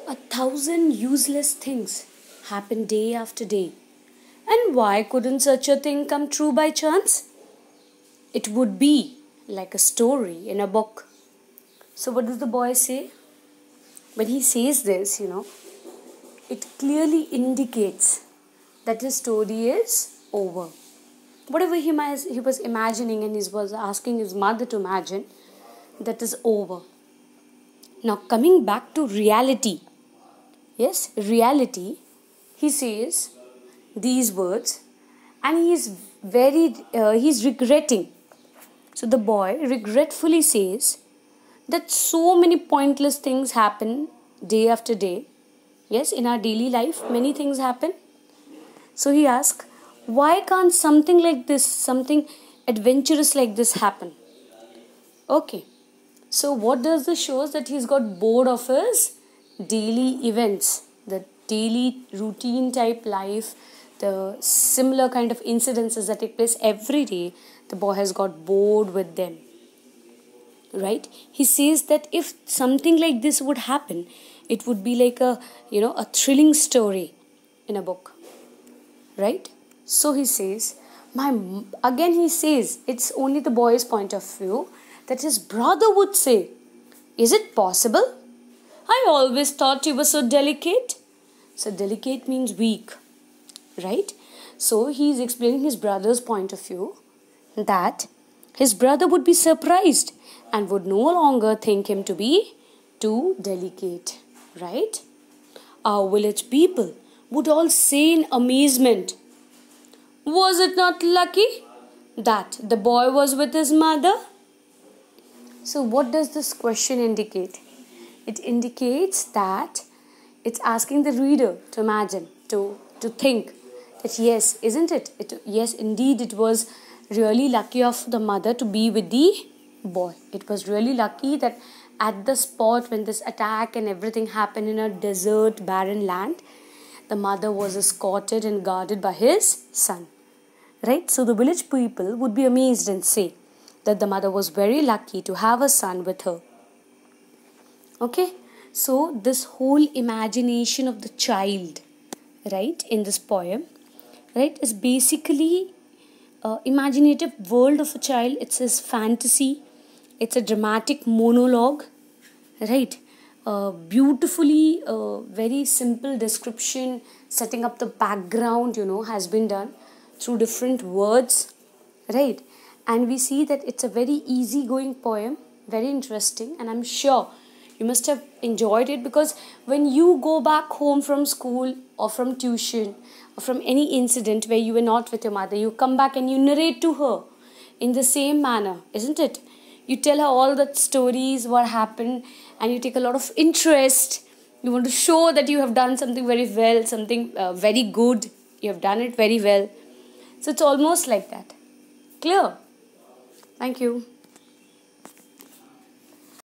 1,000 useless things happen day after day. And why couldn't such a thing come true by chance? It would be like a story in a book. So, what does the boy say? When he says this, it clearly indicates that his story is over. Whatever he was imagining and he was asking his mother to imagine, that is over. Now, coming back to reality. Yes, reality, he says these words and he's regretting. So the boy regretfully says that so many pointless things happen day after day. Yes, in our daily life, many things happen. So he asks, why can't something like this, something adventurous like this happen? Okay, so what does this shows? That he's got bored of his daily events, the daily routine type life, the similar kind of incidences that take place every day. The boy has got bored with them, right? He says that if something like this would happen, it would be like a thrilling story in a book, right? So he says, he says, it's only the boy's point of view, that his brother would say, is it possible? I always thought you were so delicate. So delicate means weak, right? So he is explaining his brother's point of view, that his brother would be surprised and would no longer think him to be too delicate, right? Our village people would all say in amazement, was it not lucky that the boy was with his mother? So what does this question indicate? It indicates that it's asking the reader to imagine, to think that yes, isn't it? Yes, indeed, it was really lucky of the mother to be with the boy. It was really lucky that at the spot when this attack and everything happened in a desert, barren land, the mother was escorted and guarded by his son. Right? So the village people would be amazed and say that the mother was very lucky to have a son with her. Okay, so this whole imagination of the child, right, in this poem, right, is basically imaginative world of a child. It's his fantasy. It's a dramatic monologue, right? Beautifully, very simple description, setting up the background, has been done through different words, right? And we see that it's a very easy-going poem, very interesting, and I'm sure you must have enjoyed it, because when you go back home from school or from tuition or from any incident where you were not with your mother, you come back and you narrate to her in the same manner, isn't it? You tell her all the stories, what happened, and you take a lot of interest. You want to show that you have done something very well, something very good. You have done it very well. So it's almost like that. Clear? Thank you.